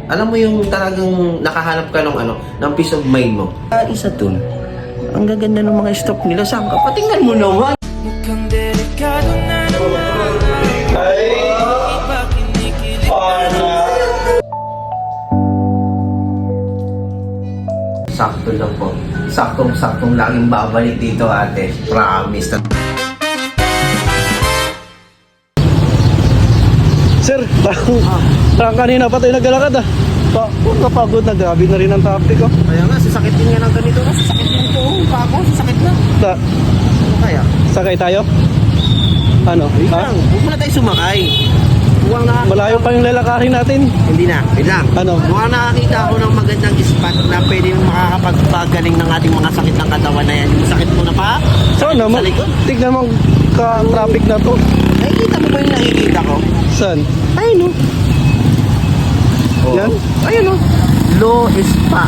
Alam mo yung talagang nakahanap ka ng peace of mind mo. Isa dun. Ang gaganda ng mga stock nila. Saan ka? Patingnan mo naman. Mukhang delikado na naman. Sakto lang po. Saktong-saktong laging babalik dito, ate. Promise. Sir, parang kanina pa tayo naglalakad ah. Kapagod na, grabe na rin ang traffic oh. Kaya nga, sasakit din nga ng ganito. Sasakit din ito. Kako, sasakit na. Ano kaya? Sakay tayo? Ano? Wait Ha? lang. Huwag muna tayo sumakay. Mukhang nakakita. Malayo pa yung lalakarin natin. Hindi na. Wait lang. Ano? Mukhang nakakita ako ng magandang spot na pwede makakapagpagaling ng ating mga sakit ng katawan na yan. Yung sakit mo na pa? Saan naman? Sa likod? Tignan mo ka-traffic na to. Nakikita mo ba yung nakikita ko? Saan? Ayun o. Yan? Ayun o. Low spa.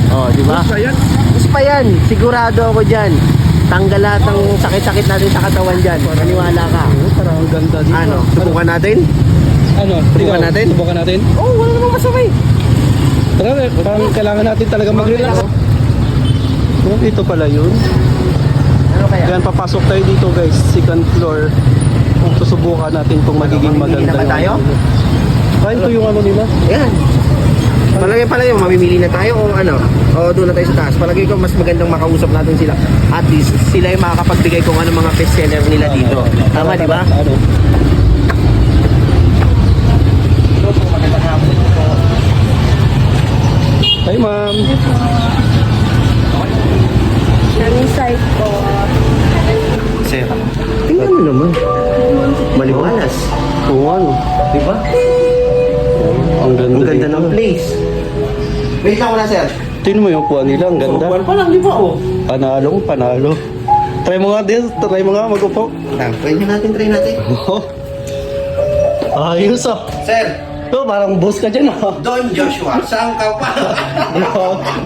Oh, di ba? Saan yan? Spa yan. Sigurado ako dyan. Tanggal lahat ng sakit-sakit natin sa katawan dyan. Maniwala ka. Parang ang ganda dito. Ano? Subukan natin? Ano? Subukan natin? Subukan natin? Oh, wala namang masama eh. Tara, parang kailangan natin talaga mag-relax. Oh, ito pala yun. Ano kaya? Yan, papasok tayo dito guys. Second floor. Susubukan natin kung magiging mamimili maganda na ba tayo? Ah, ito yung ano nila. Yan. Palagay mo, mamimili na tayo o ano? O doon na tayo sa taas. Palagay ko mas magandang makausap natin sila. At least sila yung makakapagbigay kung ano mga best seller nila dito. Tama, di ba? Ano? Magandang hapon po. Hi ma'am. Naming site po. Sir, tingnan mo naman. Maliwalas. Oo ano. Di ba? Ang ganda, Ang ganda dito. ng place. Wait lang muna, sir. Tingnan mo yung kuha nila. Ang ganda. Buwan pa lang, di ba? Oh. Panalo. Try mo nga din. Try mo nga mag-upo. Try natin. Oh. Ayos ah. Sir, Ito, parang boss ka dyan ah. Don Joshua, saan ka pa?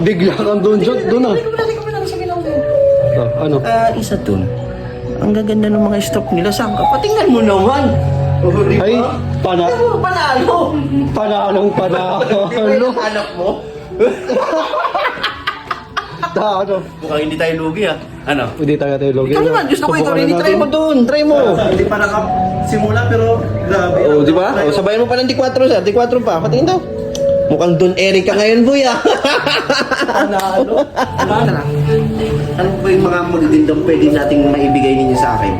Bigla kang doon ah. Ano? Isa dun. Ang gaganda ng mga stock nila. Saan ka? Patingnan mo naman. Ay, Panalo. panalong panalo. Anak mo? Ano? Mukhang hindi tayo lugi ah. Ano? Hindi tayo login. Ikaw naman, gusto ko ikaw rin. Subukan Try mo natin. doon. Try mo. Hindi pa nakasimula pero grabe. Oh, di ba? Oh, sabayan mo pa ng D4, sir. D4 pa. Patingin daw. Mukhang Don Eric ka ngayon, boy ah. Panalo. Ano ba yung mga magagandang pwede nating maibigay ninyo sa akin?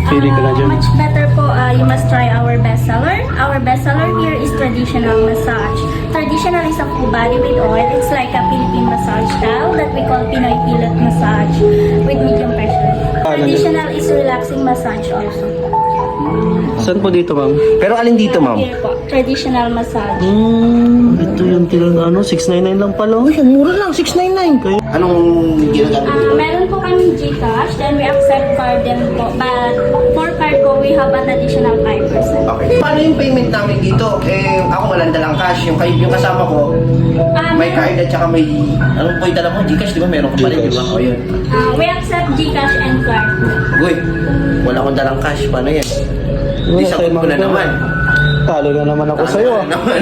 Pili ka na dyan. Much better po, you must try our bestseller. Our bestseller here is traditional massage. Traditional is a full body with oil. It's like a Philippine massage style that we call Pinoy pilot massage with medium pressure. Traditional is relaxing massage also. Saan po dito ma'am? Pero alin dito, ma'am? Here po, traditional massage. Ito yung tinang 699 lang pala. Uy, ang mura lang. 699. Anong ginagamit mo? Meron po kami GCash, then we accept card din po. But for card po, we have an additional 5%. Okay. Paano yung payment namin dito? Ako walang dalang cash. Yung kasama ko, may card at saka may... Anong po yung dala mo? Gcash, di ba? Meron ka pa rin, di ba? O yun. We accept GCash and card. Uy, wala akong dalang cash. Paano yan? Wala Di sagot tayong ko na mga- naman. Talo na naman ako sa'yo ah. naman.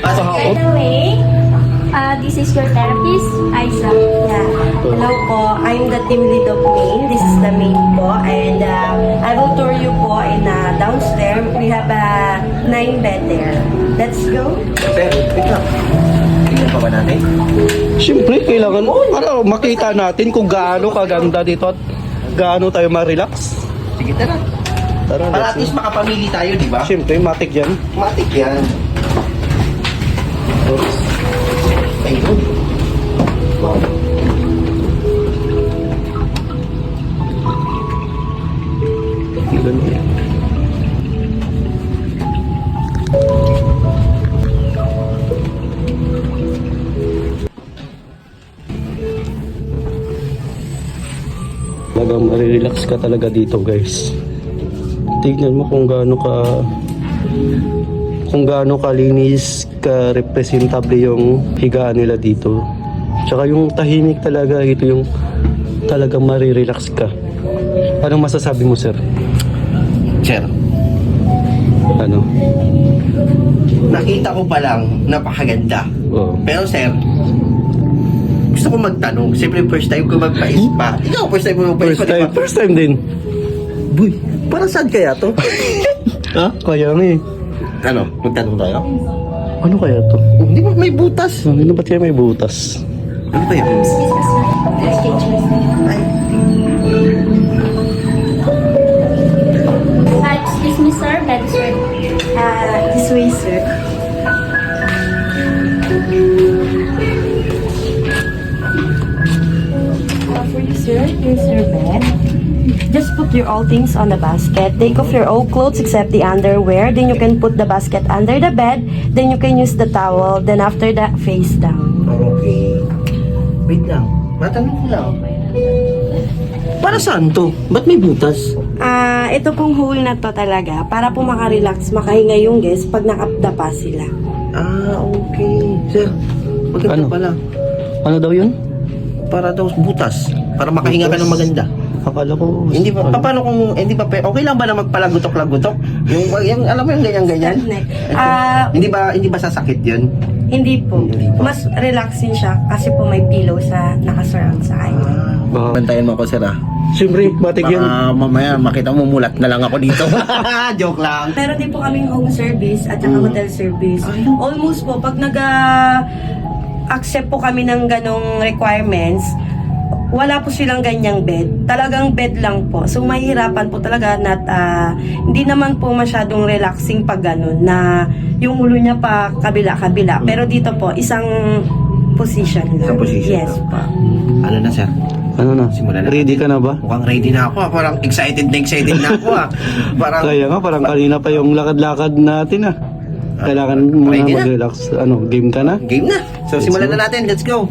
By the way, this is your therapist, Aiza. Yeah. Hello po. I'm the team lead of main. This is the main po. And I will tour you po in downstairs. We have a 9 bed there. Let's go. Sir, wait lang. Tingnan pa ba natin? Siyempre, kailangan para makita natin kung gaano kaganda dito at gaano tayo ma-relax. Sige, tara. Tara, Para at least makapamili tayo, di ba? Siyempre, matik yan. Matik yan. Ayun. Wow. Ganda. Talagang marirelax ka talaga dito guys. Tignan mo kung gaano kalinis, ka representable yung higaan nila dito. Tsaka yung tahimik talaga, ito yung talagang marirelax ka. Anong masasabi mo, sir? Sir, Ano? nakita ko pa lang, napakaganda. Oo. Pero sir, gusto ko magtanong. Siyempre, first time ko magpa-spa. Ikaw, first time mo magpa-spa. First time din. Boy, para saan kaya to? Ha? Kaya nga eh. Ano, magtanong tayo? Ano kaya to? Oh, di ba may butas? Ano ba't kaya may butas? Ano ba yun? Excuse me, sir. Bed is ready. This way, sir. For you, sir, here's your bed. Just put your all things on the basket. Take off your all clothes except the underwear. Then you can put the basket under the bed. Then you can use the towel. Then after that, face down. Okay. Wait lang. Matanong ko lang. Para saan to? Ba't may butas? Ito pong hole na to talaga para po makarelax, makahinga yung guest pag nakapdapa sila. Okay. Sir, maganda Ano? pala. Ano daw yun? Para daw butas. Para makahinga ka ng maganda. Akala ko... Hindi ba, paano kung, hindi ba, okay lang ba na magpalagutok-lagutok? Yung alam mo yung ganyan-ganyan? Hindi ba sasakit yun? Hindi po. Hindi po. Mas relaxing siya kasi po may pillow sa nakasurround sa kanya. Baka, Bantayan mo ako, sir, ah. siyempre, matig yan. Mamaya makita mo mulat na lang ako dito. Joke lang. Meron din po kaming home service at saka hotel service. Almost po, pag accept po kami ng ganong requirements, wala po silang ganyang bed. Talagang bed lang po. So, mahihirapan po talaga hindi naman po masyadong relaxing pag ganun na yung ulo niya pa kabila-kabila. Pero dito po, isang position lang. Isang position Yes lang. po. Ano na, sir? Ano na? Simulan na. Ready ka na ba? Mukhang ready na ako, ah. Parang excited na ako, ah. Parang, Kaya nga, parang kanina pa yung lakad-lakad natin ah. Kailangan muna ready na? mag-relax. Ano, game ka na? game na. So, simulan na natin. Let's go.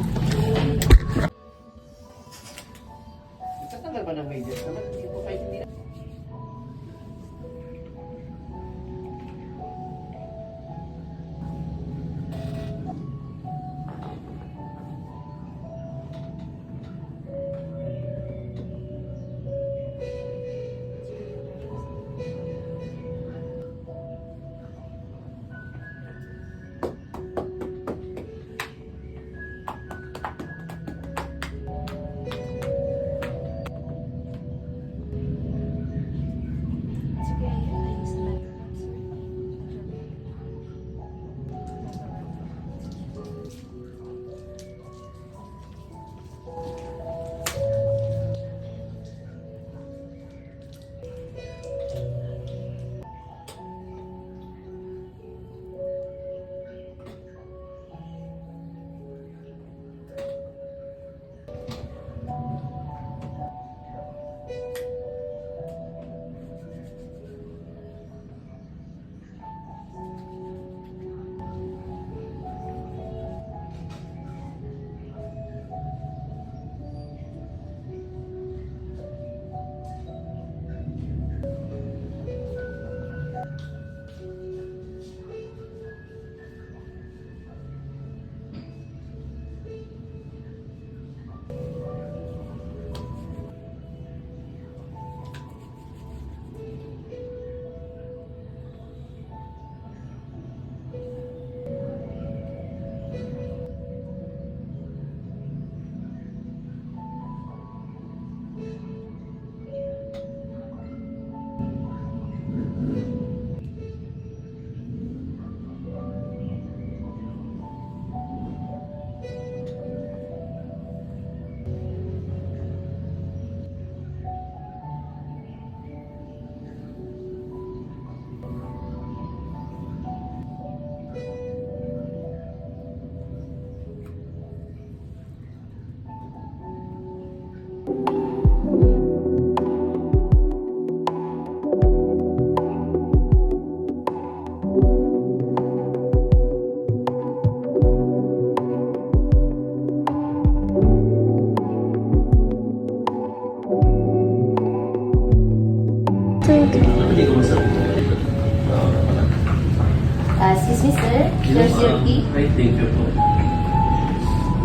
Excuse me, sir. There's your key.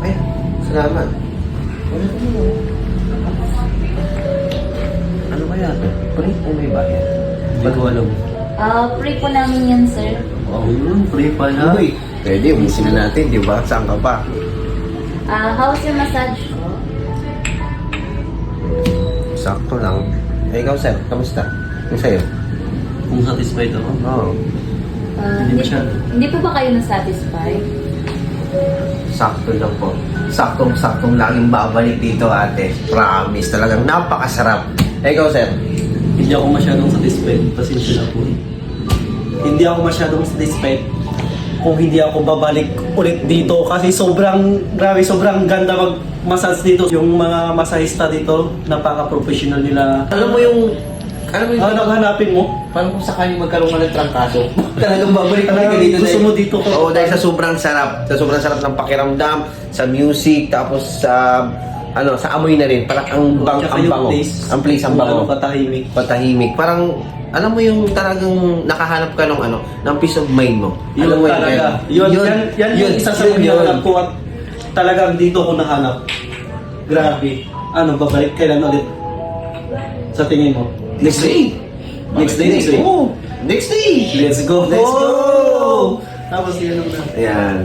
Ay, salamat. Ano kaya ito? Free o may bayad? Hindi ko alam. Free po namin yan, sir. Oh, yun, free pa na. Uy, pwede, umisin na natin, di ba? Saan ka pa? How's your massage? Sakto lang. Eh, ikaw, sir, kamusta? Yung sa'yo? Kung satisfied ako. Oo. Hindi masyado. Hindi po ba kayo na-satisfy? Sakto lang po. Saktong-saktong laging babalik dito, ate. Promise, talagang napakasarap. Eh, ikaw, sir? Hindi ako masyadong satisfied. Pasensya na po. Hindi ako masyadong satisfied kung hindi ako babalik ulit dito kasi sobrang ganda mag-massage dito. Yung mga masahista dito, napaka-professional nila. Alam mo yung Hanapin mo? parang kung sakaling magkaroon ka ng trangkaso, talagang babalik ka dito. Gusto mo dito ko? Oo, dahil sa sobrang sarap. Sa sobrang sarap ng pakiramdam, sa music, tapos sa sa amoy na rin. Parang ang Tsaka ang yung bango. place. Ang place ang Kung bango. ano, katahimik. Patahimik. Parang alam mo yung talagang nakahanap ka ng ng peace of mind mo. Yun Alam mo talaga. Yan yung isa sa hinahanap ko at talagang dito ko nahanap. Grabe. Babalik kailan ulit? Sa tingin mo? Next day. Next day. Oo. Next day. Let's go! Let's go! Tapos yun ang Ayan.